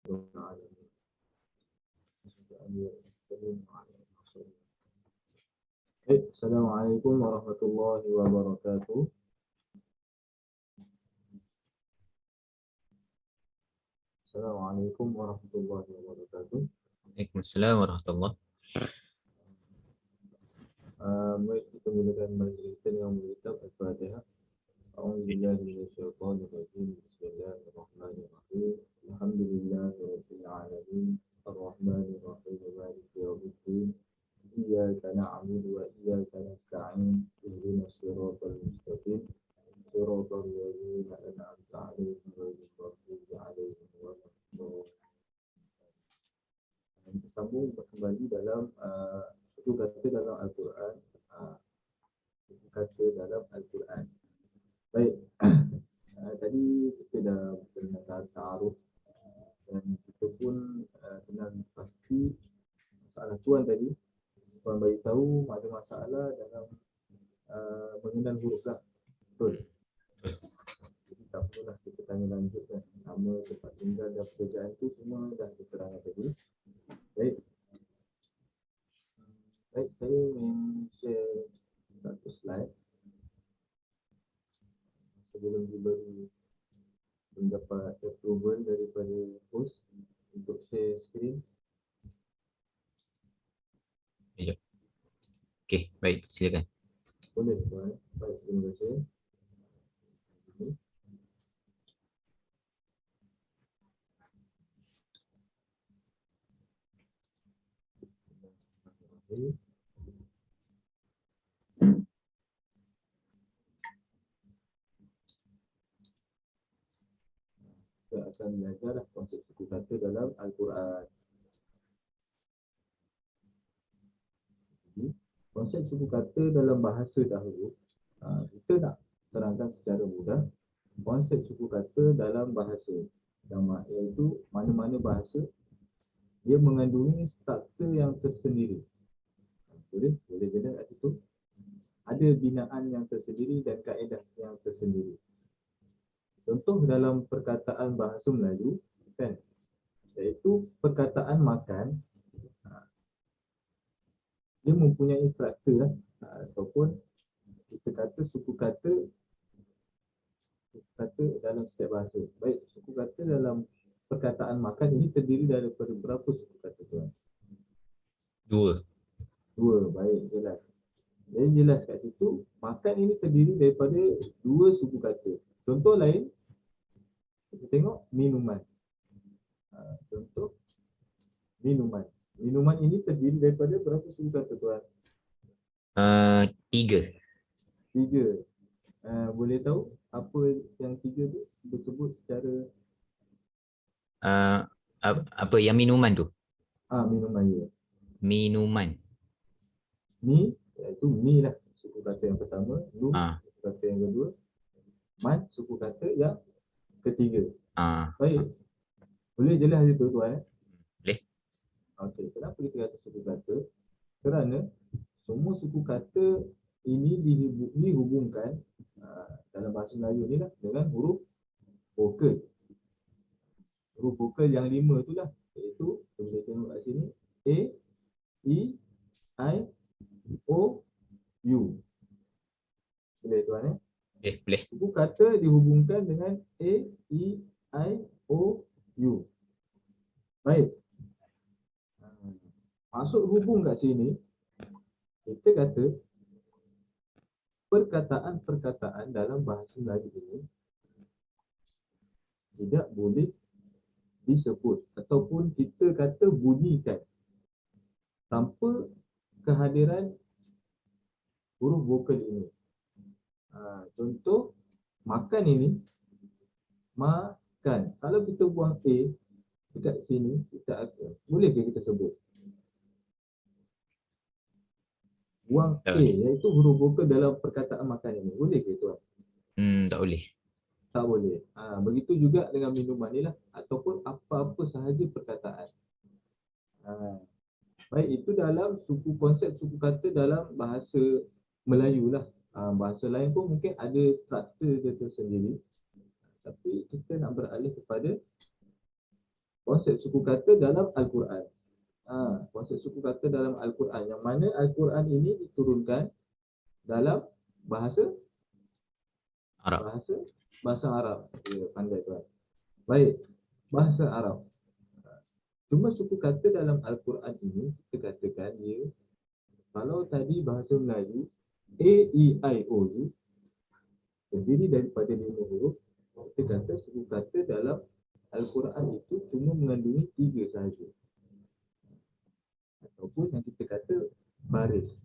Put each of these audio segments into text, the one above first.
Assalamualaikum warahmatullahi wabarakatuh. Assalamualaikum warahmatullahi wabarakatuh. Waalaikumsalam warahmatullahi. Baik, kita mulakan majlis kita dengan membaca Al-Fatihah. A'udzubillahi minasyaitonir rajim. Bismillahirrahmanirrahim. Alhamdulillahirabbil alamin. Arrahmanir rahim. Maliki yaumiddin. Iyyaka na'budu wa iyyaka nasta'in. Ihdinas siratal mustaqim. Siratal ladzina an'amta 'alaihim ghairil maghdubi 'alaihim waladdallin. Kita sambung kembali dalam satu kata dalam Al-Quran. Satu kata dalam Al-Quran. Baik. Tadi kita dah berkenaan ta'aruf dan kita pun kenal pasti masalah tuan tadi. Tuan bagi tahu ada masalah dalam mengenal huruf lah. Betul. Jadi tak perlulah kita tanya lanjut kan. Nama, tempat tinggal dan pekerjaan tu semua dah diterangkan tadi. Baik. Baik, saya ingin share satu slide sebelum diberi mendapat approval daripada host untuk share screen. Ya. Okey, baik, silakan. Boleh tuan. Baik, terima kasih. Kita akan belajar konsep suku kata dalam Al-Quran. Jadi, konsep suku kata dalam bahasa dahulu, kita nak terangkan secara mudah konsep suku kata dalam bahasa, iaitu mana-mana bahasa dia mengandungi struktur yang tersendiri. Boleh jelas kat situ. Ada binaan yang tersendiri dan kaedah yang tersendiri. Contoh dalam perkataan bahasa Melayu kan, iaitu perkataan makan, dia mempunyai struktur lah, ataupun kita kata suku kata dalam setiap bahasa. Baik, suku kata dalam perkataan makan ini terdiri daripada berapa suku kata tuan? Dua, baik, jelas. Jadi jelas kat situ, makan ini terdiri daripada dua suku kata. Contoh lain, kita tengok minuman. Contoh minuman. Minuman ini terdiri daripada berapa suku kata tuan? tiga. Boleh tahu apa yang tiga tu disebut secara Apa yang minuman tu? minuman ya. Minuman. Mi, iaitu mi lah suku kata yang pertama. Nu, suku kata yang kedua. Man, suku kata yang ketiga. Baik. Boleh jelas itu tuan? Boleh. Okey, kenapa kita kata suku kata? Kerana semua suku kata ini dihubungkan dalam bahasa Melayu ni lah dengan huruf vokal. Huruf vokal yang 5 tu lah, iaitu kita boleh tengok kat sini A, E, I, O, U. Boleh tuan Boleh. Suku kata dihubungkan dengan A, E, I, O, U. Baik. Maksud hubung kat sini, kita kata perkataan-perkataan dalam bahasa Melayu ini tidak boleh disebut ataupun kita kata bunyikan tanpa kehadiran huruf vokal ini. Contoh, makan ini, makan. Kalau kita buang A dekat sini, boleh ke kita sebut? Buang A, iaitu huruf vokal dalam perkataan makan ini. Boleh ke tuan? Tak boleh. Tak boleh. Begitu juga dengan minuman ni lah, ataupun apa-apa sahaja perkataan. Baik, itu dalam konsep suku kata dalam bahasa Melayu lah. Bahasa lain pun mungkin ada struktur dia tersendiri. Tapi kita nak beralih kepada konsep suku kata dalam Al-Quran. Konsep suku kata dalam Al-Quran, yang mana Al-Quran ini diturunkan dalam bahasa Arab. bahasa Arab. Ya, pandai tuan. Baik, bahasa Arab. Cuma suku kata dalam Al-Quran ini kita katakan dia, kalau tadi bahasa Melayu A, E, I, O, U terdiri daripada 5 huruf, kita kata suku kata dalam Al-Quran itu cuma mengandungi 3 sahaja. Ataupun yang kita kata baris.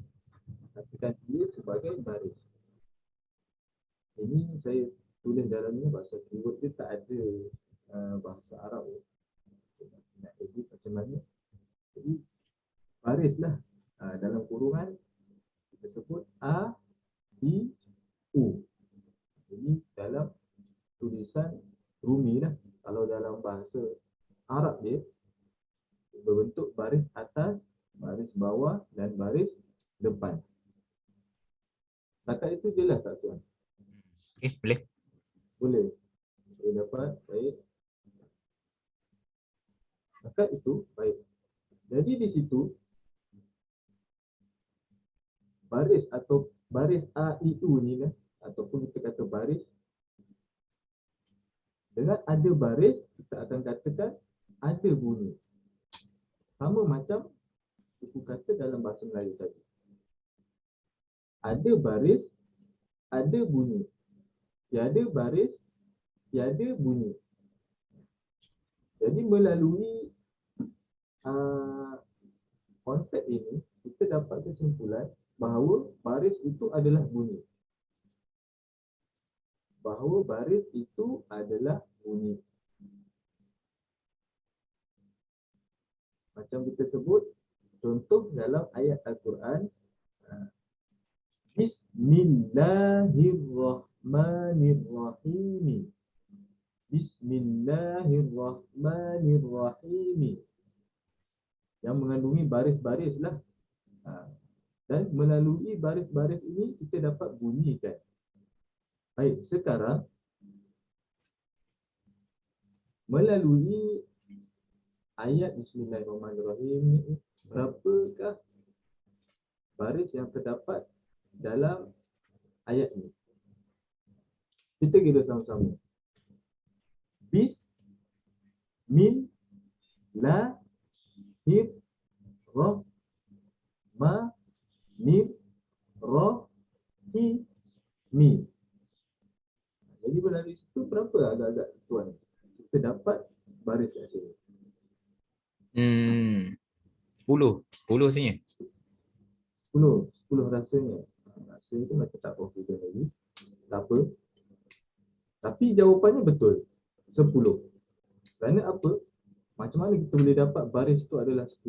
Katakan dia sebagai baris. Ini saya tulis dalamnya bahasa keyword dia tak ada bahasa Arab. Nak edit macam mana. Jadi barislah. Dalam kurungan kita sebut A, I, U. Jadi dalam tulisan Rumi lah. Kalau dalam bahasa Arab dia berbentuk baris atas, baris bawah dan baris depan. Setakat itu jelas tak tuan? Okey, boleh. Boleh. Boleh dapat. Baik. Setakat itu, baik. Jadi di situ baris atau baris A, I, U ni lah, ataupun kita kata baris, dengan ada baris kita akan katakan ada bunyi. Sama macam suku kata dalam bahasa Melayu tadi. Ada baris, ada bunyi. Tiada baris, tiada bunyi. Jadi melalui konsep ini, kita dapat kesimpulan bahawa baris itu adalah bunyi. Bahawa baris itu adalah bunyi. Macam kita sebut, contoh dalam ayat Al-Quran, Bismillahirrahmanirrahim. Bismillahirrahmanirrahim. Yang mengandungi baris-baris lah. Dan melalui baris-baris ini kita dapat bunyikan. Baik, sekarang melalui ayat Bismillahirrahmanirrahim, berapakah baris yang terdapat dalam ayat ini? Kita kira sama-sama. Bismillahirrahmanirrahim. Jadi melalui situ berapa agak-agak tuan? Kita dapat baris kat sini. 10 rasanya. 10 rasanya. Rasanya tu macam tak confident lagi. Tak apa. Tapi jawapannya betul. 10. Kerana apa? Macam mana kita boleh dapat baris tu adalah 10?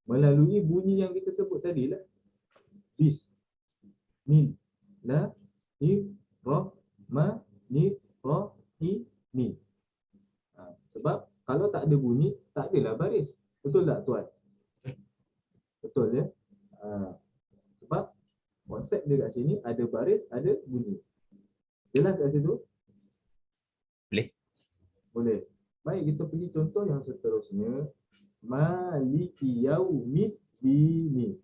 Melalui bunyi yang kita sebut tadi lah. Bismillahirrahmanirrahim. Sebab kalau tak ada bunyi, tak adalah baris. Betul tak tuan? Betul ya? Sebab konsep dia kat sini ada baris, ada bunyi. Jelas kat situ? Boleh. Boleh. Baik, kita pergi contoh yang seterusnya. Maliki yaumiddin.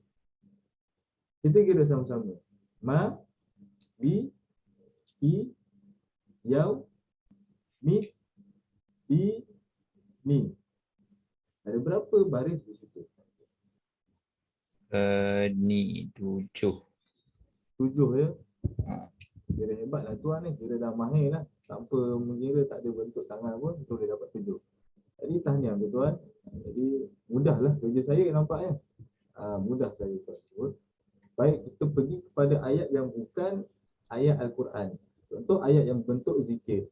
Kita kira sama-sama. Ma, li, i, yau, mi, di, ni. Ada berapa baris di situ? Ni 7. 7 ya. Kira hebat lah tuan ni. Kira dah mahir lah. Tanpa mengira tak ada bentuk tangan pun, kita boleh dapat 7. Jadi tahniah tuan. Jadi mudahlah kerja saya nampaknya. Mudah saya tuan. Baik, kita pergi kepada ayat yang bukan ayat Al-Quran. Contoh ayat yang bentuk zikir.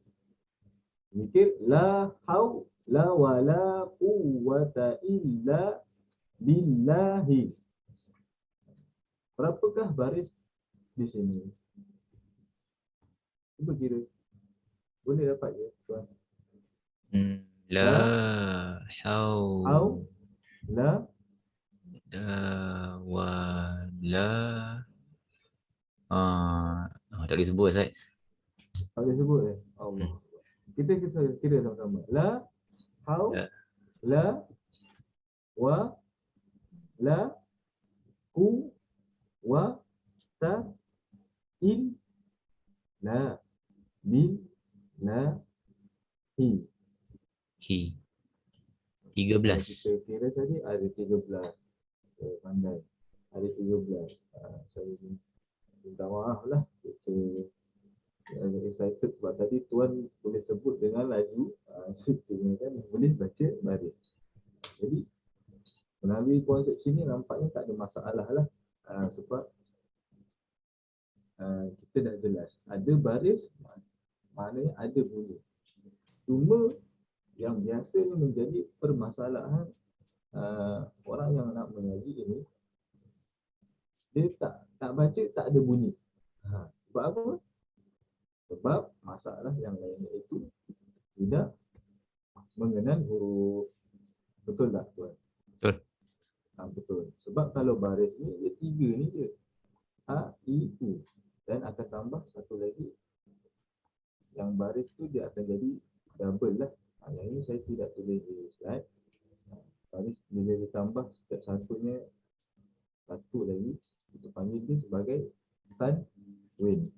Zikir la haula wala quwwata illa billahi. Berapakah baris di sini? Cuba kira. Boleh dapat je tuan. La haula wala tak boleh sebut Ustaz. Tak boleh sebut Allah. Kita kira sama-sama. La Hau, Ya. la, wa, la, ku, wa, ta, in, la, bin, la, hi. He. Kalau 13. kita kira tadi ada 13. Pandai. Ada 13. Saya minta maaf lah. Kita excited sebab tadi Tuan boleh sebut dengan laju. Kita kan boleh baca baris. Jadi melalui konsep sini nampaknya tak ada masalah lah. Sebab kita dah jelas. Ada baris, maknanya ada bunyi. Cuma yang biasanya menjadi permasalahan orang yang nak mengaji ini, dia tak baca, tak ada bunyi. Sebab apa? Sebab masalah yang lainnya itu tidak mengenal huruf. Betul tak Tuan? Betul. Betul. Sebab kalau baris ni, dia 3 ni je. A, I, U. Dan akan tambah satu lagi. Yang baris tu dia akan jadi double lah. Yang ini saya tidak tulis di slide. Baris bila ditambah setiap satunya satu lagi, kita panggil dia sebagai tanwin.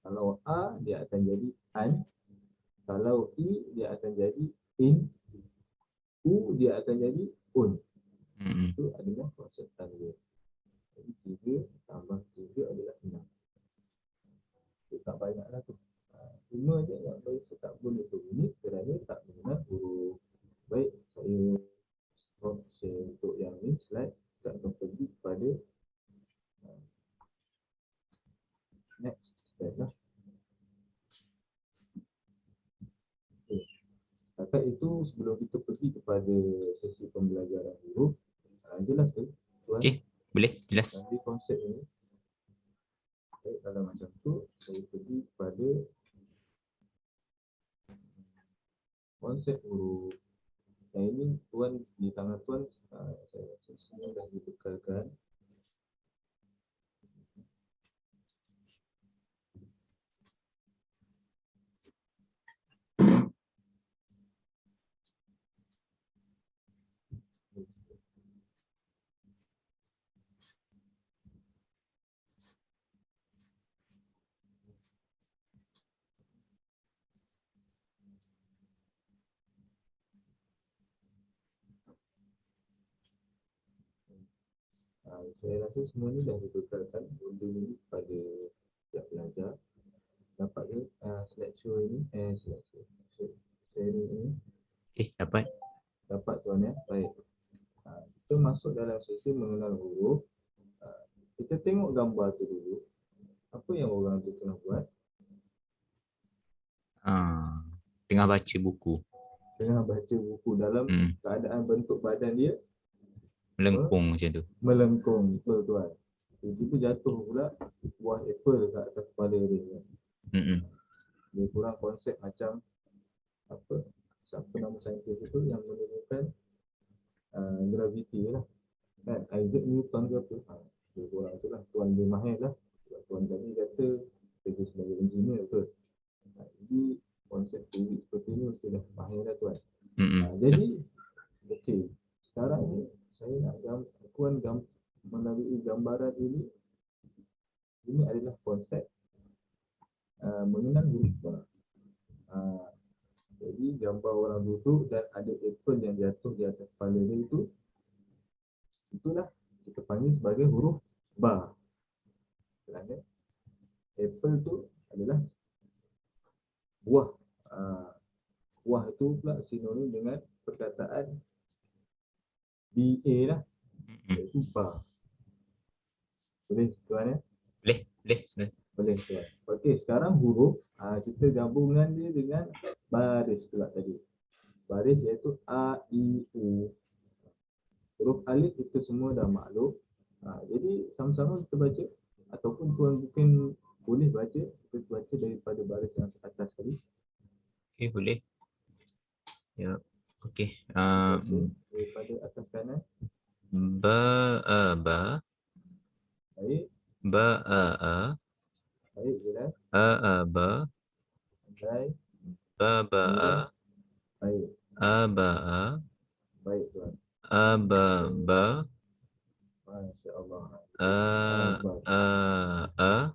Kalau A dia akan jadi an, kalau I dia akan jadi in, U dia akan jadi un. Itu adalah konsep tanwin. Jadi 3 tambah 3 adalah 6. Itu tak banyaklah tu. Cuma je yang baik tak boleh berbunyi kerana tak mengenal huruf. Baik, saya share untuk yang ni slide. Kita akan pergi kepada next step lah. Okay. Setakat itu sebelum kita pergi kepada sesi pembelajaran huruf, jelas ke Tuan? Okey, boleh jelas. Nanti konsep ini. Baik, kalau macam tu saya pergi kepada konsep huruf. Yang ini Tuan di tangan Tuan, saya rasa semua dah dibekalkan. Saya rasa semua ni dah dibekalkan benda ni kepada setiap pelajar. Dapat ke slideshow ini? Sharing ini? Okey, dapat. Dapat Tuan ya? Baik. Kita masuk dalam sesi mengenal huruf. Kita tengok gambar tu dulu. Apa yang orang tu tengah buat? Tengah baca buku. Tengah baca buku dalam keadaan bentuk badan dia melengkung macam tu. Melengkung, betul Tuan. Tiba-tiba jatuh pula buah apple kat atas kepala dia. Dia kurang konsep macam apa? Siapa nama saintis itu yang menemukan graviti lah. Kan Isaac Newton ke apa? Dia kurang tu lah. Tuan dia mahir lah. Tuan tadi kata kerja sebagai engineer betul. Jadi konsep fizik seperti ni sudah mahir lah Tuan. Jadi okey. Sekarang ni saya nak Tuan melalui gambaran ini adalah konsep mengenal huruf. Jadi gambar orang duduk dan ada apple yang jatuh di atas kepala dia itulah kita panggil sebagai huruf ba. Kerana apple tu adalah buah. Buah itu pula sinonim dengan perkataan BA lah, iaitu ba. Boleh Tuan ya? Boleh. Boleh Tuan. Okey, sekarang huruf kita gabungan dia dengan baris pula tadi. Baris iaitu A, I, U. Huruf alif kita semua dah maklum. Jadi sama-sama kita baca ataupun Tuan mungkin boleh baca, kita baca daripada baris yang atas tadi. Okey, boleh. Ya. Okey. Daripada atas kanan. Ba. Baik. Ba. Baik, jelas. Ba. Baik. Ba. Baik. Aba. Baik tuan. Ababa. Masya Allah. A. Aba. A.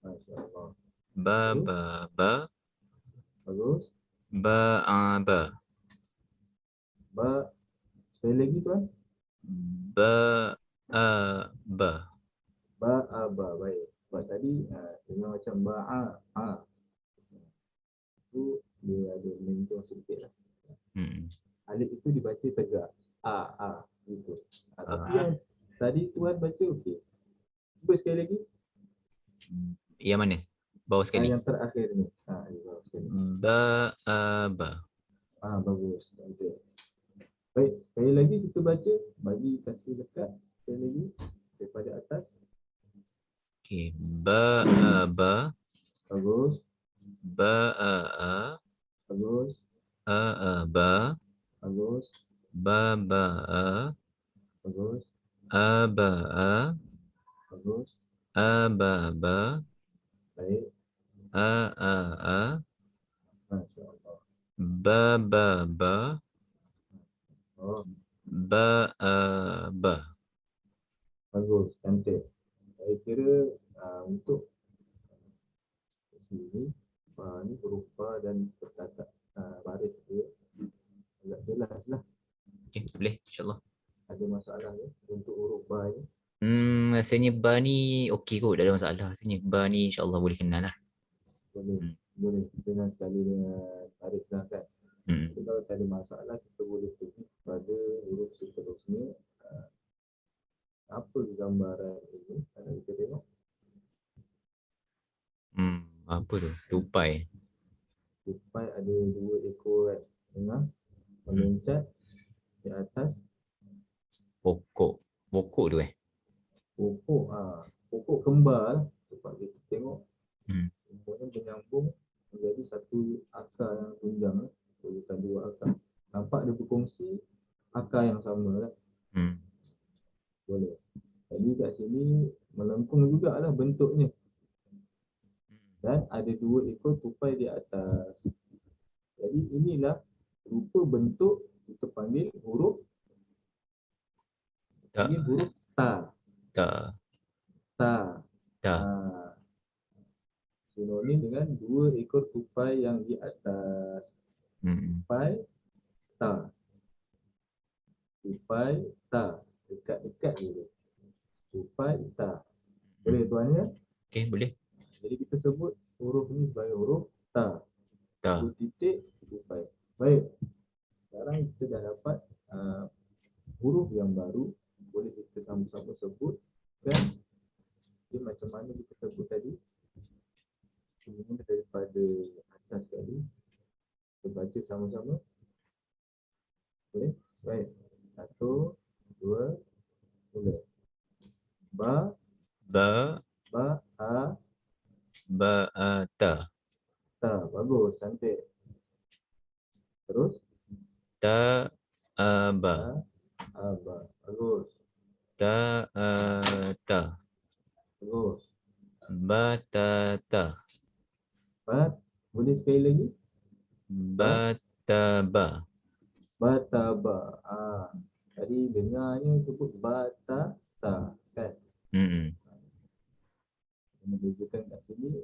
Masya Allah. Ba. Bagus. Ba. Ba. Sekali lagi tuan. Ba. Ba, aba. Baik. Sebab tadi dengar macam ba'a. Itu dia ada mentor sedikit lah. Alif itu dibaca tegak. Gitu. Tapi yang tadi tuan baca okey. Cuba sekali lagi. Yang mana? Bawah sekali. Yang terakhir ni. Di bawah sekali. Ba. Bagus. Cantik. Baik, sekali lagi kita baca. Bagi kasih dekat. Sekali lagi. Daripada atas. Okey. Ba. Bagus. Ba. Bagus. Ba. Bagus. Ba. Bagus. Aba. Bagus. Aba. Baik. Masya Allah. Ba. Oh, Ba. bagus. Cantik. Saya kira untuk sini ni huruf ba dan berkatak baris dia agak jelas lah. Okey, boleh insya-Allah. Ada masalah ni untuk huruf ba ni. Rasanya ba ni okey kot, tak ada masalah. Rasanya ba ni insya-Allah boleh kenal lah. Boleh dengan sekali dengan baris lah kan. Jadi kalau tak ada masalah kita boleh pergi pada huruf seterusnya. Apa gambaran ini? Kalau kita tengok. Apa tu? Tupai. Tupai ada 2 ekor kan. Tengah meloncat di atas Pokok. Pokok tu pokok. Pokok kembar lah. Sebab kita tengok semuanya menyambung menjadi satu akar yang tunjang lah. Bukan 2 akar. Nampak dia berkongsi akar yang sama lah. Boleh. Jadi kat sini melengkung jugalah bentuknya. Dan ada 2 ekor tupai di atas. Jadi inilah rupa bentuk kita panggil huruf. Ini huruf ta. Sinonim dengan 2 ekor tupai yang di atas. Tupai ta. Tupai ta. Dekat-dekat dulu. Tupai ta. Boleh tuan ya? Okey, boleh. Jadi kita sebut huruf ni sebagai huruf ta. 2 titik tupai. Baik. Sekarang kita dah dapat huruf yang baru. Boleh kita sama-sama sebut kan? Jadi macam mana kita sebut tadi? Mula daripada atas sekali. Kita baca sama-sama. Boleh? Baik. 1, 2, mula. Ba. Ta. Bagus, cantik. Terus? Ba. Bagus. Ta. Bagus. Batata. Bat. Boleh sekali lagi? Bataba. Tadi dengarnya sebut batata kan? Menunjukkan kat sini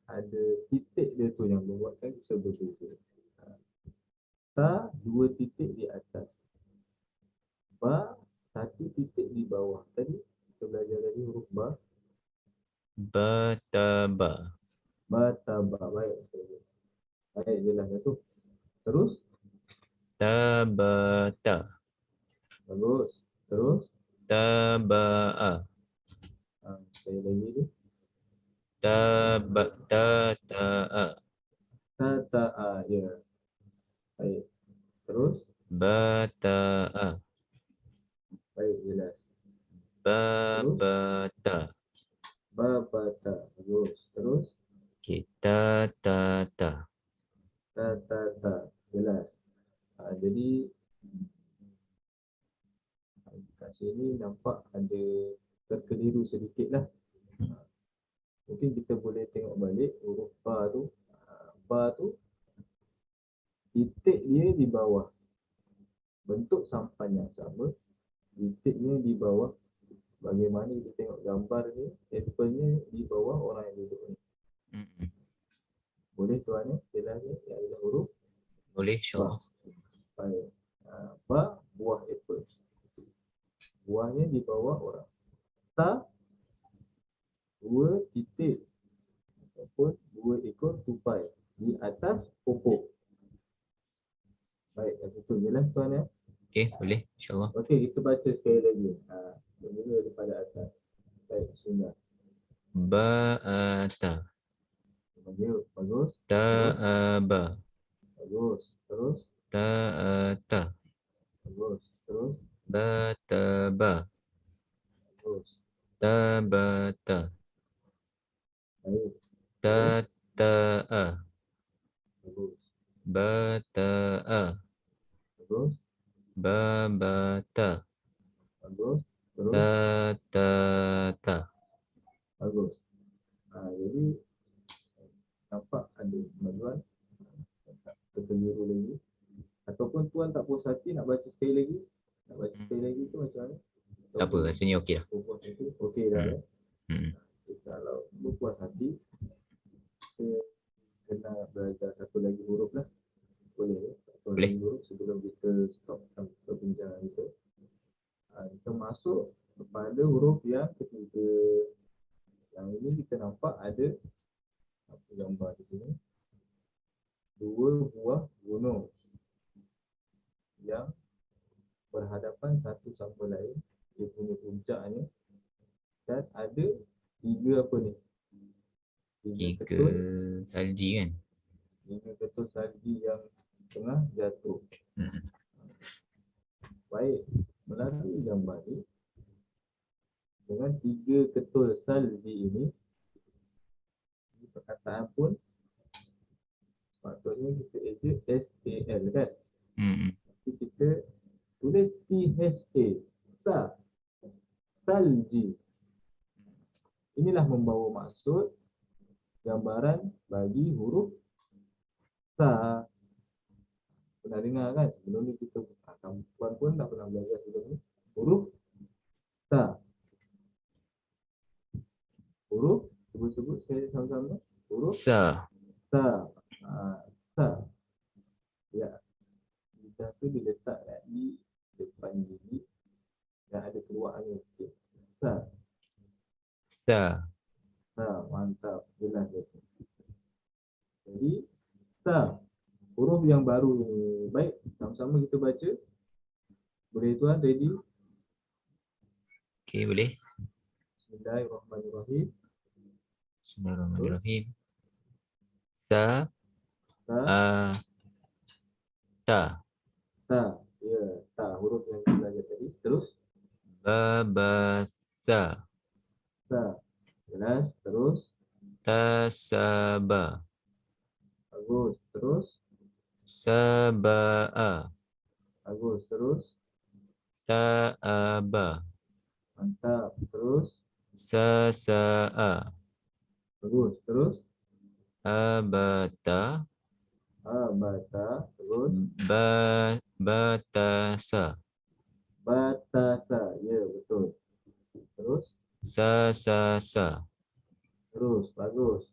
ada titik dia tu yang membuatkan kita berbeza. Ta 2 titik di atas. Ba 1 titik di bawah. Tadi kita belajar tadi huruf ba. Bataba. Baik. Baik jelas tu. Terus? Tabata. Bagus. Terus? Taba'a. Sekali lagi tu. Tata'a. Ya. Baik. Terus? Bata'a. Baik, jelas. Babata. Bagus. Terus? Tata. Jelas. Jadi kat sini nampak ada terkeliru sedikit lah. Mungkin kita boleh tengok balik huruf ba tu. Ba tu titik dia di bawah. Bentuk sampan yang sama, titiknya di bawah. Bagaimana kita tengok gambar ni, apple-nya di bawah orang yang duduk ni. Boleh tuan ni, jelasnya yang adalah huruf Boleh ba. insyaAllah. Baik. Ba, buah apple. Buahnya di bawah orang. Ta, dua titik ataupun dua ekor tupai di atas pokok. Baik, kat situ jelas tuan ya. Okey, boleh insyaAllah. Okey, kita baca sekali lagi. Bermula daripada atas. Baik, bismillah. Ba'ata. Bagus, bagus. Ta'aba. Bagus, terus. Ta'ata. Bagus, terus. Bataba. Bagus. Tabata. Baik, Tata'a. bagus. Bata'a. Bagus, Babata. bagus. Terus, Tatata. bagus. Jadi nampak ada kemajuan. Terkeliru lagi. Ataupun tuan tak puas hati nak baca sekali lagi. Nak baca sekali lagi tu macam mana? Tak apa, rasanya okey dah. Okey dah ya. Hmm. Kalau berpuas hati, kita kena belajar satu lagi huruf lah. Boleh ya? Satu Boleh. lagi huruf sebelum kita stop perbincangan kita. Kita masuk kepada huruf yang ketiga. Yang ini kita nampak ada apa gambar di sini. Dua buah gunung yang berhadapan satu sama lain. Dia punya puncaknya. Dan ada tiga apa ni? Tiga salji kan? Tiga ketul salji yang tengah jatuh. Baik, melalui gambar ni, dengan tiga ketul salji ini, perkataan pun sepatutnya kita eja S-A-L kan? Tapi kita tulis T-H-A, sa, salji. Inilah membawa maksud gambaran bagi huruf sa. Pernah dengar kan? Sebelum ni kita, puan pun tak pernah belajar sebelum ni. Huruf sa. Huruf, sebut-sebut saya sama-sama. Huruf Sa. sa. Sa. Ya. Lidah tu diletak di depan gigi dan ada keluarannya sikit. Sa. Sa. Sa. Mantap. Jelas dia. Jadi, sa. Huruf yang baru ni. Baik, sama-sama kita baca. Boleh tuan, ready? Okey, boleh. Bismillahirrahmanirrahim. Bismillahirrahmanirrahim. Sa. Sa. Ta. Ta. Ya, ta. Huruf yang kita belajar tadi. Terus. Babasa. Sa. Jelas. Terus. Tasaba. Bagus. Terus. Saba'a. Bagus. Terus. Ta'aba. Mantap. Terus. Sasa'a. Bagus. Terus. Abata. Abata. Terus. Batasa. Batasa. Ya, betul. Terus. Sasasa. Terus. Bagus.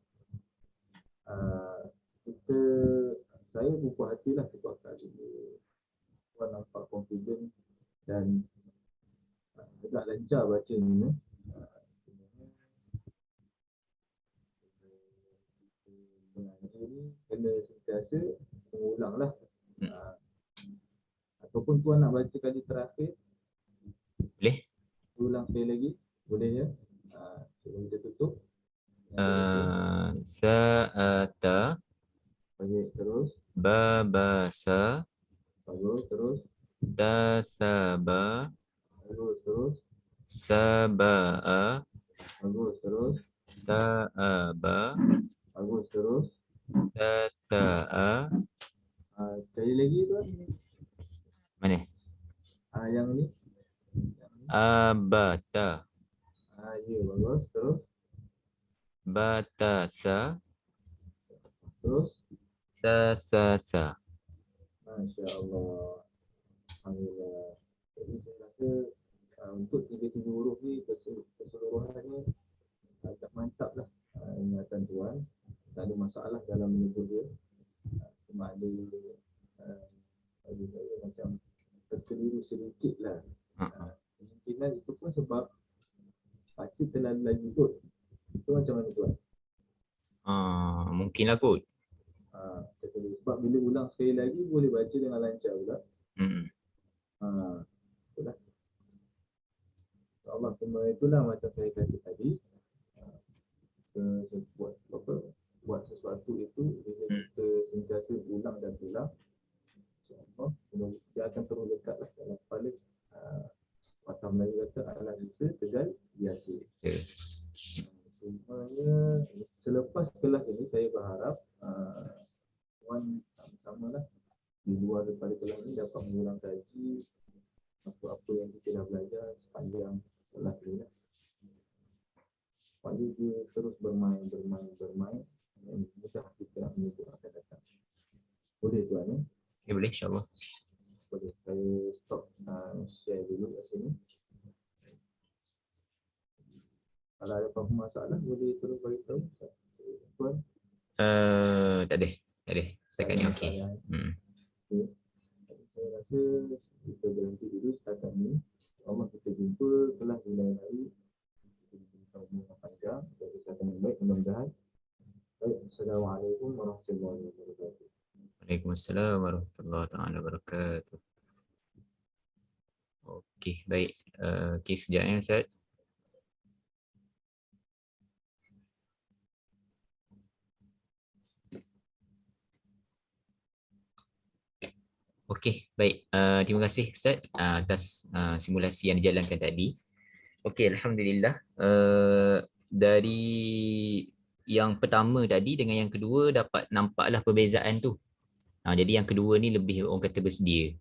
Kita, saya berpuas hatilah sebab kali puan nampak confident dan agak lancar baca ni. Mengaji ni kena sentiasa mengulang lah. Ataupun tuan nak baca kali terakhir, Boleh? ulang sekali lagi, boleh ya? Sebelum kita tutup. Sa'ata. Baik, terus. Babasa. Bagus, terus. Tasaba. Bagus, terus. Saba'a. Bagus, terus. Ta'aba. Bagus, terus. Tasa'a. Sekali lagi tuan. Mana? Yang ni. Abata. Ya, bagus, terus. Batasa. Terus. Sasasa. Masya-Allah. Alhamdulillah. Jadi saya rasa untuk 3-3 huruf ni keseluruhannya agak mantap lah ingatan tuan. Tak ada masalah dalam menyebut dia. Cuma ada bagi saya macam terkeliru sedikit lah. Kemungkinan itu pun sebab baca terlalu lagi kot. Itu macam mana tuan? Mungkinlah kot. Sebab bila ulang sekali lagi boleh baca dengan lancar pula. Itulah. InsyaAllah semua itulah macam saya kata tadi. Buat sesuatu itu bila kita sentiasa ulang dan ulang, InsyaAllah dia akan terus lekatlah dalam kepala. Patah Melayu kata adalah bisa tegal biasa. Semuanya selepas kelas ini saya berharap tuan sama-sama lah di luar daripada kelas ini dapat mengulang kaji apa-apa yang kita dah belajar sepanjang kelas ini lah. Supaya dia terus bermain dan mudah kita nak menyebut akan datang. Boleh tuan ya? Ya boleh, insyaAllah. Boleh, saya stop share dulu kat sini. Kalau ada apa-apa masalah boleh terus beritahu tuan. Tak ada. Setakat ni okey. Okay. Saya rasa kita berhenti dulu setakat ni. Allah kita jumpa kelas di lain hari. Kita jumpa yang panjang. Jadi saya akan baik mudah-mudahan. Baik, Assalamualaikum warahmatullahi wabarakatuh. Waalaikumsalam warahmatullahi wabarakatuh. Okey, baik. Okey, sekejapnya Ustaz. Okey, baik. Terima kasih Ustaz atas simulasi yang dijalankan tadi. Okey, alhamdulillah. Dari yang pertama tadi dengan yang kedua dapat nampaklah perbezaan tu. Jadi yang kedua ni lebih orang kata bersedia.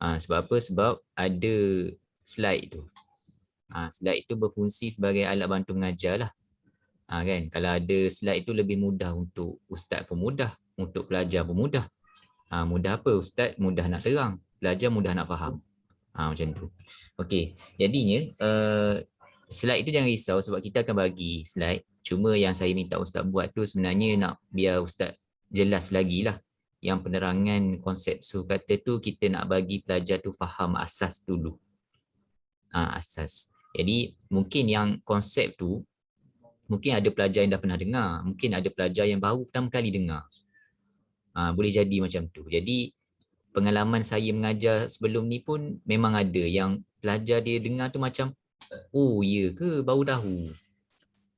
Sebab apa? Sebab ada slide tu. Slide itu berfungsi sebagai alat bantu mengajar lah. Kan? Kalau ada slide itu lebih mudah untuk ustaz pun mudah, untuk pelajar pun mudah. Mudah apa? Ustaz mudah nak terang, pelajar mudah nak faham. Macam tu. Okey, jadinya slide itu jangan risau sebab kita akan bagi slide. Cuma yang saya minta ustaz buat tu sebenarnya nak biar ustaz jelas lagi lah. Yang penerangan konsep kata tu kita nak bagi pelajar tu faham asas dulu. Asas. Jadi mungkin yang konsep tu mungkin ada pelajar yang dah pernah dengar, mungkin ada pelajar yang baru pertama kali dengar. Boleh jadi macam tu. Jadi pengalaman saya mengajar sebelum ni pun memang ada yang pelajar dia dengar tu macam, oh ya ke, baru tahu.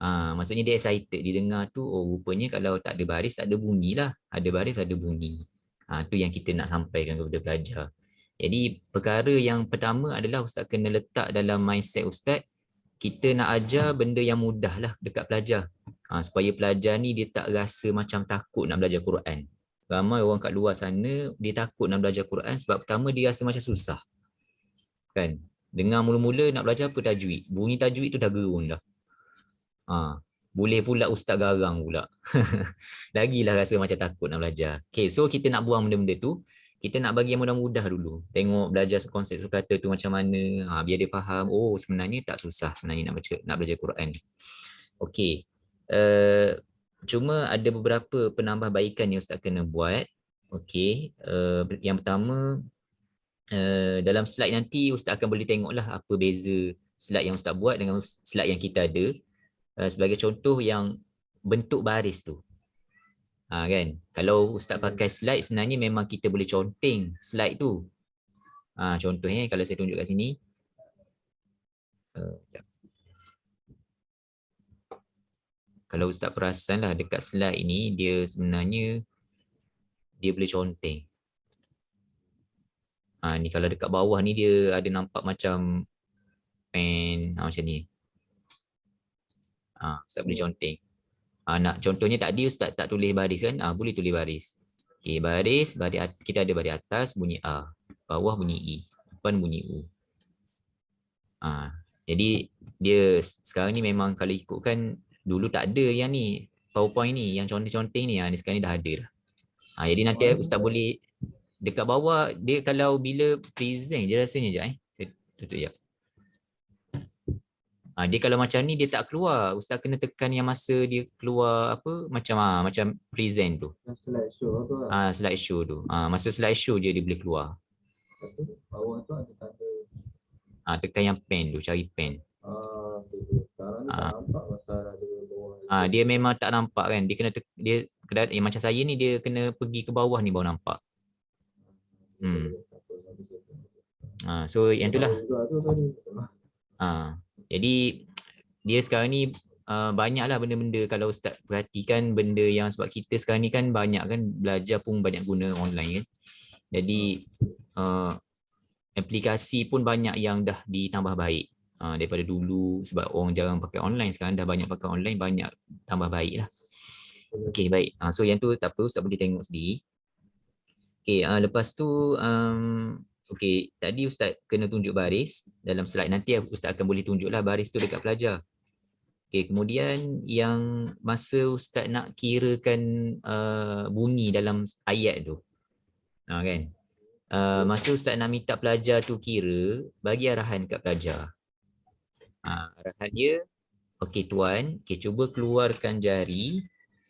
Maksudnya dia excited, dia dengar tu, oh rupanya kalau tak ada baris tak ada bunyi lah, ada baris ada bunyi. Tu yang kita nak sampaikan kepada pelajar. Jadi perkara yang pertama adalah ustaz kena letak dalam mindset ustaz, kita nak ajar benda yang mudah lah dekat pelajar. Supaya pelajar ni dia tak rasa macam takut nak belajar Quran. Ramai orang kat luar sana dia takut nak belajar Quran sebab pertama dia rasa macam susah. Kan? Dengar mula-mula nak belajar apa tajwid. Bunyi tajwid tu dah gerun dah. Boleh pula ustaz garang pula. Lagilah rasa macam takut nak belajar. Okay, so kita nak buang benda-benda tu. Kita nak bagi yang mudah-mudah dulu. Tengok belajar konsep sukata tu macam mana. Biar dia faham, oh sebenarnya tak susah sebenarnya nak belajar Quran. Okay. Cuma ada beberapa penambahbaikan yang ustaz kena buat. Okey, yang pertama dalam slide nanti ustaz akan boleh tengoklah apa beza slide yang ustaz buat dengan slide yang kita ada. Sebagai contoh yang bentuk baris tu. Kan? Kalau ustaz pakai slide sebenarnya memang kita boleh conteng slide tu. Contohnya kalau saya tunjuk kat sini. Kalau ustaz perasanlah dekat slide ini dia sebenarnya dia boleh conteng. Ni kalau dekat bawah ni dia ada nampak macam pen macam ni. Ustaz boleh conteng. Nak contohnya tadi ustaz tak tulis baris kan? Boleh tulis baris. Okey, baris kita ada baris atas bunyi A, bawah bunyi I, depan bunyi U. Jadi dia sekarang ni memang kalau ikutkan dulu tak ada yang ni PowerPoint ni yang conteng-conteng ni, sekarang ni dah ada dah. Jadi nanti ustaz boleh dekat bawah dia kalau bila present je rasanya je Saya tutup je. Dia kalau macam ni dia tak keluar. Ustaz kena tekan yang masa dia keluar apa macam present tu. Yang slideshow tu lah. Slideshow tu. Masa slideshow je dia boleh keluar. Lepas tu bawah tu ada tanda. Tekan yang pen tu, cari pen. Okay. Sekarang ni tak nampak pasal ada bawah. Dia memang tak nampak kan. Dia kena macam saya ni dia kena pergi ke bawah ni baru nampak. So yang itulah. Jadi dia sekarang ni banyaklah benda-benda kalau Ustaz perhatikan benda yang sebab kita sekarang ni kan banyak kan belajar pun banyak guna online kan. Jadi aplikasi pun banyak yang dah ditambah baik daripada dulu sebab orang jarang pakai online, sekarang dah banyak pakai online, banyak tambah baik lah. Okay, baik. So yang tu tak perlu Ustaz boleh tengok sendiri. Okay, lepas tu okay, tadi Ustaz kena tunjuk baris dalam slide, nanti Ustaz akan boleh tunjuklah baris tu dekat pelajar. Okay, kemudian yang masa Ustaz nak kirakan bunyi dalam ayat tu, kan? Masa Ustaz nak minta pelajar tu kira, bagi arahan kat pelajar. Arahan dia, okey tuan, cuba keluarkan jari,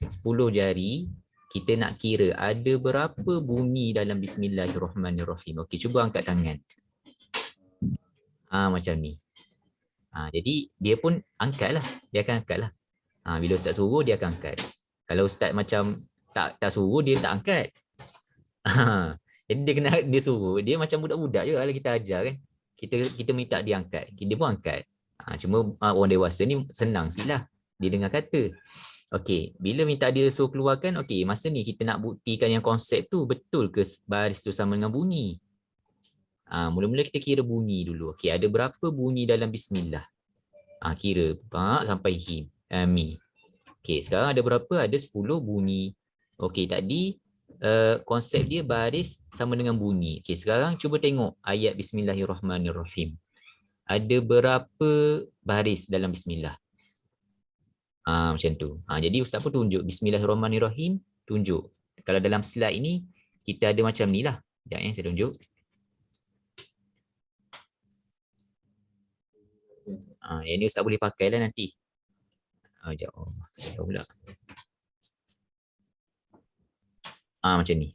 10 jari, kita nak kira ada berapa bunyi dalam Bismillahirrahmanirrahim. Okey, cuba angkat tangan. Macam ni. Jadi dia pun angkatlah, dia akan angkatlah. Bila Ustaz suruh dia akan angkat. Kalau Ustaz macam tak suruh dia tak angkat. Jadi dia suruh, dia macam budak-budak je kalau kita ajar kan. Kita minta dia angkat, dia pun angkat. Cuma orang dewasa ni senang sikit lah. Dia dengar kata. Okey, bila minta dia suruh keluarkan, okey, masa ni kita nak buktikan yang konsep tu betul ke baris tu sama dengan bunyi. Mula-mula kita kira bunyi dulu. Okey, ada berapa bunyi dalam bismillah? Kira sampai him, mi. Okey, sekarang ada berapa? Ada 10 bunyi. Okey, tadi konsep dia baris sama dengan bunyi. Okey, sekarang cuba tengok ayat Bismillahirrahmanirrahim. Ada berapa baris dalam bismillah? Macam tu. Jadi Ustaz pun tunjuk Bismillahirrahmanirrahim, tunjuk. Kalau dalam slide ini kita ada macam ni lah. Sekejap saya tunjuk. Yang ni Ustaz boleh pakai lah nanti. Sekejap. Saya tahu pula. Macam ni.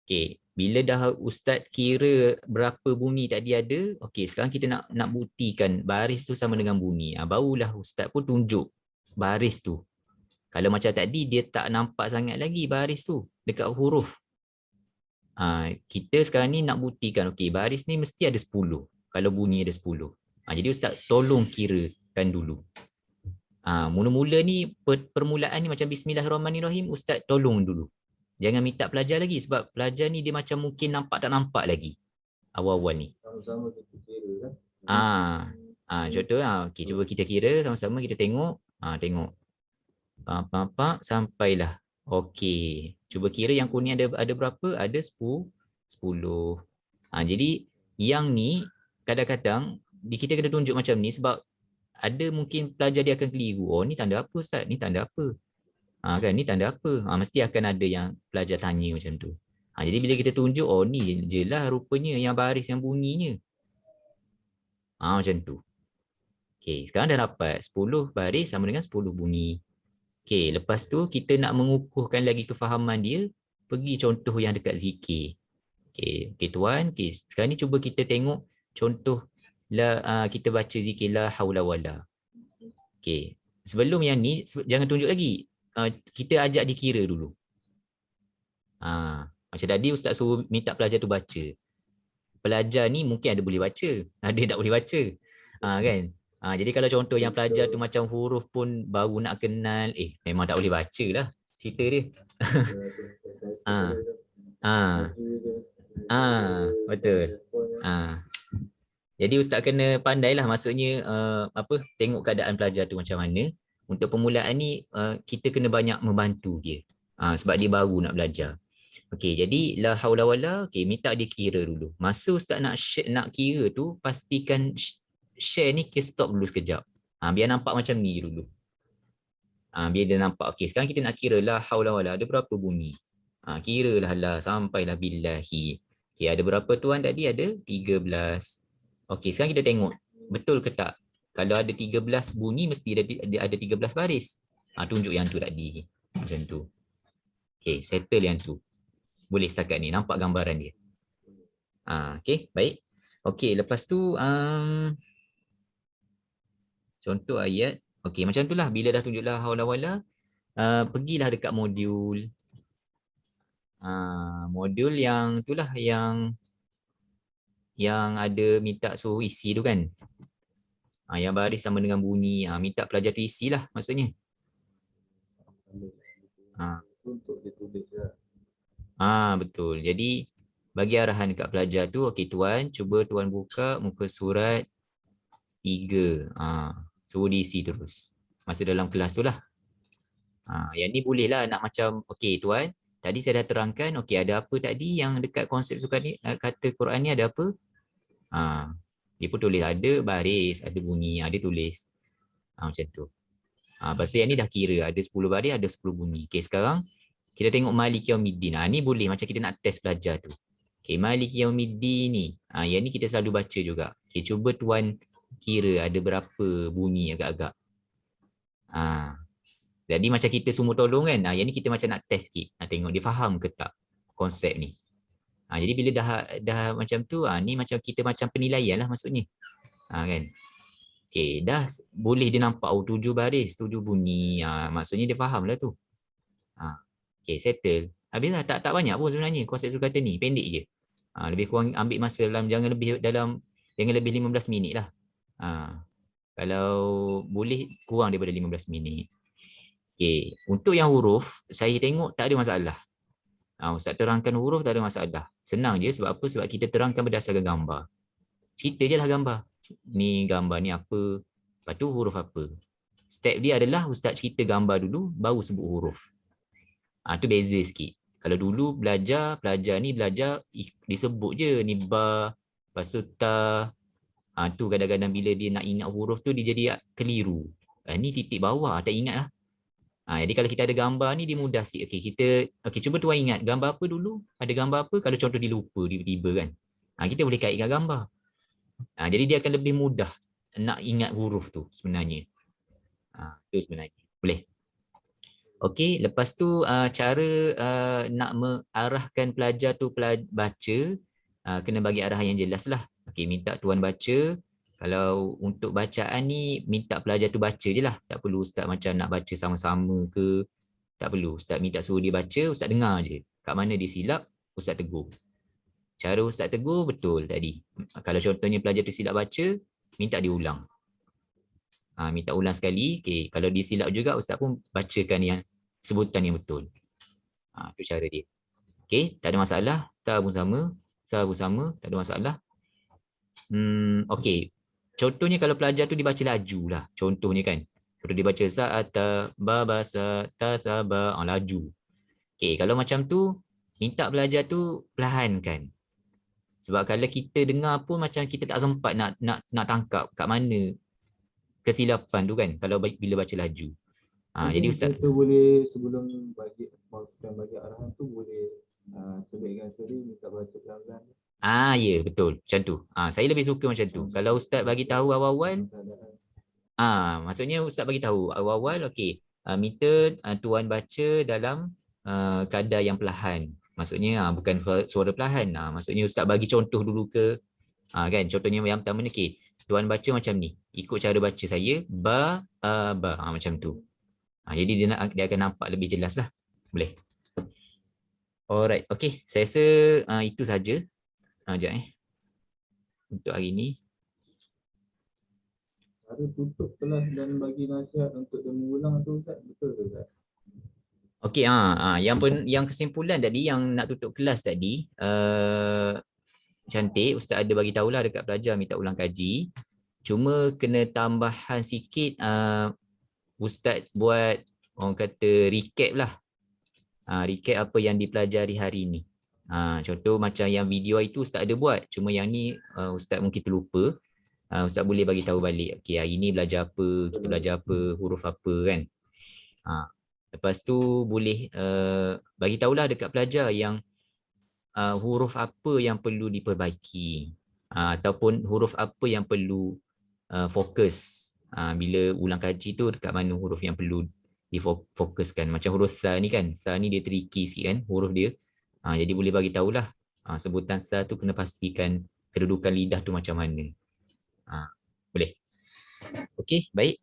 Okey, bila dah Ustaz kira berapa bunyi tadi ada, okey, sekarang kita nak buktikan baris tu sama dengan bunyi. Barulah Ustaz pun tunjuk baris tu. Kalau macam tadi dia tak nampak sangat lagi baris tu dekat huruf. Kita sekarang ni nak buktikan, okey, baris ni mesti ada 10. Kalau bunyi ada 10. Jadi Ustaz tolong kirakan dulu. Mula-mula ni permulaan ni macam Bismillahirrahmanirrahim, Ustaz tolong dulu. Jangan minta pelajar lagi sebab pelajar ni dia macam mungkin nampak tak nampak lagi awal-awal ni. Sama-sama kita kira kan. Contoh okey, cuba kita kira sama-sama, kita tengok. Tengok. Sampailah. Okey. Cuba kira yang kuning ada berapa? Ada 10. Jadi yang ni kadang-kadang kita kena tunjuk macam ni sebab ada mungkin pelajar dia akan keliru. Oh, ni tanda apa Ustaz? Ni tanda apa? Kan ni tanda apa? Mesti akan ada yang pelajar tanya macam tu. Jadi bila kita tunjuk, oh ni je lah rupanya yang baris yang bunyinya. Macam tu. Okey, sekarang dah dapat 10 baris sama dengan 10 bunyi. Okey, lepas tu kita nak mengukuhkan lagi kefahaman dia, pergi contoh yang dekat zikir. Okey tuan, sekarang ni cuba kita tengok contoh kita baca zikir la haula wala. Okey, sebelum yang ni jangan tunjuk lagi. Kita ajak dikira dulu. Macam tadi Ustaz suruh minta pelajar tu baca. Pelajar ni mungkin ada boleh baca, ada tak boleh baca. Kan? Jadi kalau contoh yang pelajar tu macam huruf pun baru nak kenal, memang tak boleh baca lah cerita dia. Betul. Jadi Ustaz kena pandailah, maksudnya tengok keadaan pelajar tu macam mana. Untuk permulaan ni kita kena banyak membantu dia. Sebab dia baru nak belajar. Okey, jadi la haula wala, minta dia kira dulu. Masa Ustaz nak kira tu, pastikan share ni stop dulu sekejap. Biar nampak macam ni dulu. Biar dia nampak. Okey, sekarang kita nak kira la haula wala, ada berapa bunyi? Kiralah lah sampailah billahi. Okey, ada berapa tuan tadi? Ada 13. Okey, sekarang kita tengok betul ke tak? Kalau ada 13 bunyi mesti ada 13 baris. Tunjuk yang tu tadi. Macam tu. Okey, settle yang tu. Boleh setakat ni nampak gambaran dia. Okey, baik. Okey, lepas tu contoh ayat. Okey, macam itulah bila dah tunjuklah haula wala, pergilah dekat modul. Modul yang itulah yang ada minta suruh isi tu kan. Yang baris sama dengan bunyi. Minta pelajar tu isilah maksudnya. Untuk ditulis lah. Betul. Jadi bagi arahan dekat pelajar tu, okey tuan, cuba tuan buka muka surat 3. Suruh diisi terus. Masa dalam kelas tu lah. Yang ni boleh lah nak macam, okey tuan, tadi saya dah terangkan, okey ada apa tadi yang dekat konsep sukan ni, kata Quran ni ada apa? Dia pun tulis ada baris, ada bunyi, ada tulis. Macam tu. Lepas tu yang ni dah kira, ada 10 baris, ada 10 bunyi. Okey, sekarang kita tengok Maliki Yaumiddin. Ni boleh macam kita nak test pelajar tu. Okey, Maliki Yaumiddin ni. Yang ni kita selalu baca juga. Okey, cuba tuan kira ada berapa bunyi agak-agak. Jadi macam kita semua tolong kan. Yang ni kita macam nak test sikit. Tengok dia faham ke tak konsep ni. Jadi bila dah macam tu, ni macam kita macam penilaian lah maksudnya. Kan. Okey, dah boleh dia nampak 7 baris, 7 bunyi. Maksudnya dia faham lah tu. Okey, settle. Habis lah, tak banyak pun sebenarnya konsep sulkata ni, pendek je. Lebih kurang ambil masa jangan lebih 15 minit lah. Kalau boleh kurang daripada 15 minit. Okey, untuk yang huruf, saya tengok tak ada masalah. Ustaz terangkan huruf tak ada masalah. Senang je sebab apa? Sebab kita terangkan berdasarkan gambar. Cerita je lah gambar. Ni gambar ni apa, lepas tu huruf apa. Step dia adalah Ustaz cerita gambar dulu, baru sebut huruf. Tu beza sikit. Kalau dulu pelajar ni belajar disebut je ni ba, lepas tu ta. Tu kadang-kadang bila dia nak ingat huruf tu dia jadi keliru. Ni titik bawah, tak ingat lah. Jadi kalau kita ada gambar ni dia mudah sikit. Okey, cuba tuan ingat gambar apa dulu? Ada gambar apa? Kalau contoh dia lupa tiba-tiba kan. Kita boleh kaitkan gambar. Jadi dia akan lebih mudah nak ingat huruf tu sebenarnya. Itu sebenarnya. Boleh. Okey, lepas tu cara nak mengarahkan pelajar tu baca, kena bagi arahan yang jelas lah. Okey, minta tuan baca. Kalau untuk bacaan ni, minta pelajar tu baca je lah. Tak perlu Ustaz macam nak baca sama-sama ke. Tak perlu. Ustaz minta suruh dia baca, Ustaz dengar je. Kat mana dia silap, Ustaz tegur. Cara Ustaz tegur betul tadi. Kalau contohnya pelajar tu silap baca, minta dia ulang. Minta ulang sekali. Okay. Kalau dia silap juga, Ustaz pun bacakan yang sebutan yang betul. Itu cara dia. Okay, tak ada masalah. Ta pun sama. Sa pun sama. Tak ada masalah. Okay. Contohnya kalau pelajar tu dibaca laju lah. Contohnya kan. Contoh dia baca sa'ata, babasa, tasaba, laju. Okay, kalau macam tu, minta pelajar tu perlahankan. Sebab kalau kita dengar pun macam kita tak sempat nak tangkap kat mana kesilapan tu kan kalau bila baca laju. Jadi Ustaz tu boleh sebelum bagi arahan tu boleh sebaikkan sekali minta baca pelan-pelan. Ya betul macam tu. Saya lebih suka macam tu. Kalau Ustaz bagi tahu awal-awal, maksudnya Ustaz bagi tahu awal-awal, okey, minta tuan baca dalam kadar yang perlahan. Maksudnya bukan suara perlahan. Maksudnya Ustaz bagi contoh dulu ke, kan? Contohnya yang pertama ni, okey, tuan baca macam ni. Ikut cara baca saya, ba, macam tu. Jadi dia akan nampak lebih jelas lah. Boleh. Alright, okey. Saya rasa itu saja. Sekejap untuk hari ni. Cara tutup kelas dan bagi nasihat untuk dia mengulang tu Ustaz, betul ke Ustaz? Okey, yang kesimpulan tadi, yang nak tutup kelas tadi, cantik. Ustaz ada bagi tahulah dekat pelajar minta ulang kaji. Cuma kena tambahan sikit, Ustaz buat orang kata recap lah. Recap apa yang dipelajari hari ni. Contoh macam yang video itu Ustaz ada buat. Cuma yang ni Ustaz mungkin terlupa. Ustaz boleh bagi tahu balik. Okey, hari ni belajar apa, kita belajar apa, huruf apa kan. Lepas tu boleh bagi tahulah dekat pelajar yang huruf apa yang perlu diperbaiki, ataupun huruf apa yang perlu fokus. Bila ulang kaji tu dekat mana huruf yang perlu difokuskan. Macam huruf sa ni kan, sa ni dia tricky sikit kan huruf dia. Jadi boleh bagi tahulah sebutan sa tu kena pastikan kedudukan lidah tu macam mana. Boleh. Okey, baik.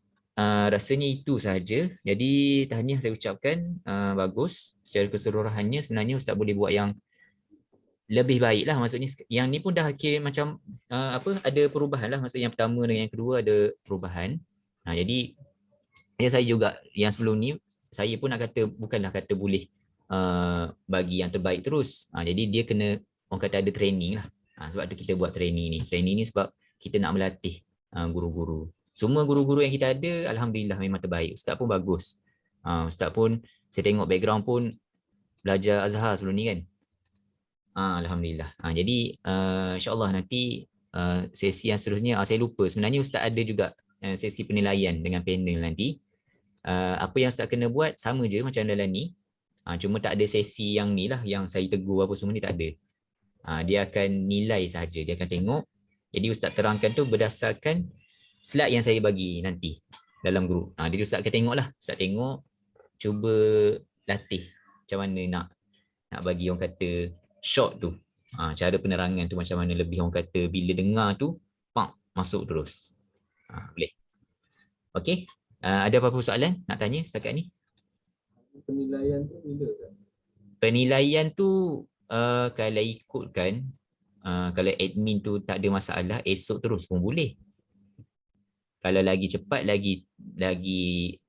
Rasanya itu sahaja. Jadi tahniah saya ucapkan, bagus. Secara keseluruhannya sebenarnya Ustaz boleh buat yang lebih baik lah. Maksudnya yang ni pun dah kira macam ada perubahan lah. Maksudnya yang pertama dengan yang kedua ada perubahan. Jadi ya saya juga yang sebelum ni saya pun nak kata bukanlah kata boleh bagi yang terbaik terus. Jadi dia kena orang kata ada training lah. Sebab tu kita buat training ni. Training ni sebab kita nak melatih guru-guru. Semua guru-guru yang kita ada alhamdulillah memang terbaik. Ustaz pun bagus. Ustaz pun saya tengok background pun belajar Azhar sebelum ni kan. Alhamdulillah. Jadi insya-Allah nanti sesi yang seterusnya saya lupa sebenarnya Ustaz ada juga sesi penilaian dengan panel nanti. Apa yang Ustaz kena buat sama je macam dalam ni. Cuma tak ada sesi yang ni lah yang saya tegur apa semua ni tak ada. Dia akan nilai saja, dia akan tengok. Jadi Ustaz terangkan tu berdasarkan slide yang saya bagi nanti dalam grup. Jadi Ustaz akan tengok lah. Ustaz tengok, cuba latih macam mana nak bagi orang kata short tu. Cara penerangan tu macam mana lebih orang kata bila dengar tu, masuk terus. Boleh. Okey. Ada apa-apa soalan nak tanya setakat ni? Penilaian tu bila kan? Penilaian tu kalau ikutkan, kalau admin tu tak ada masalah, esok terus pun boleh. Kalau lagi cepat, lagi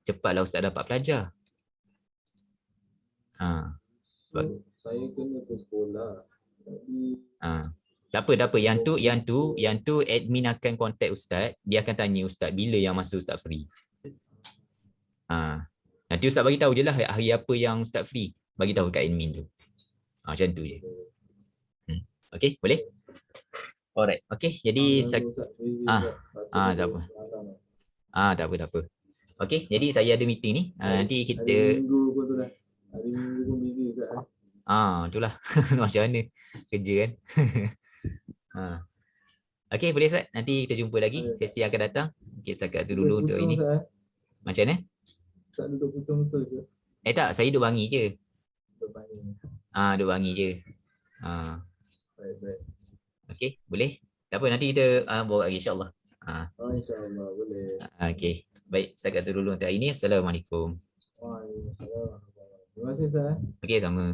cepatlah Ustaz dapat pelajar. So, saya kena ke sekolah. Jadi tak apa. Yang tu admin akan contact Ustaz, dia akan tanya Ustaz bila yang masa Ustaz free. Nanti Ustaz bagi tahu je lah hari apa yang Ustaz free. Bagi tahu kat admin tu. Macam tu je. Okey, boleh? Alright. Okey, jadi tak apa. Tak apa. Okey, jadi saya ada meeting ni. Nanti kita hari Minggu pun tu dah. Hari Minggu pun busy Ustaz. Itulah. Macam mana kerja kan. Okey, boleh Ustaz. Nanti kita jumpa lagi sesi yang akan datang. Okey, setakat tu dulu untuk ini. Macam mana? Tak duduk betul-betul je. Tak, saya duduk bangi je. Duduk bangi je. Baik. Okey, boleh? Tak apa, nanti kita bawa lagi insya-Allah. InsyaAllah boleh. Okey. Baik, setakat tu dulu untuk hari ini. Assalamualaikum. Waalaikumsalam. Terima kasih Ustaz. Okey, sama.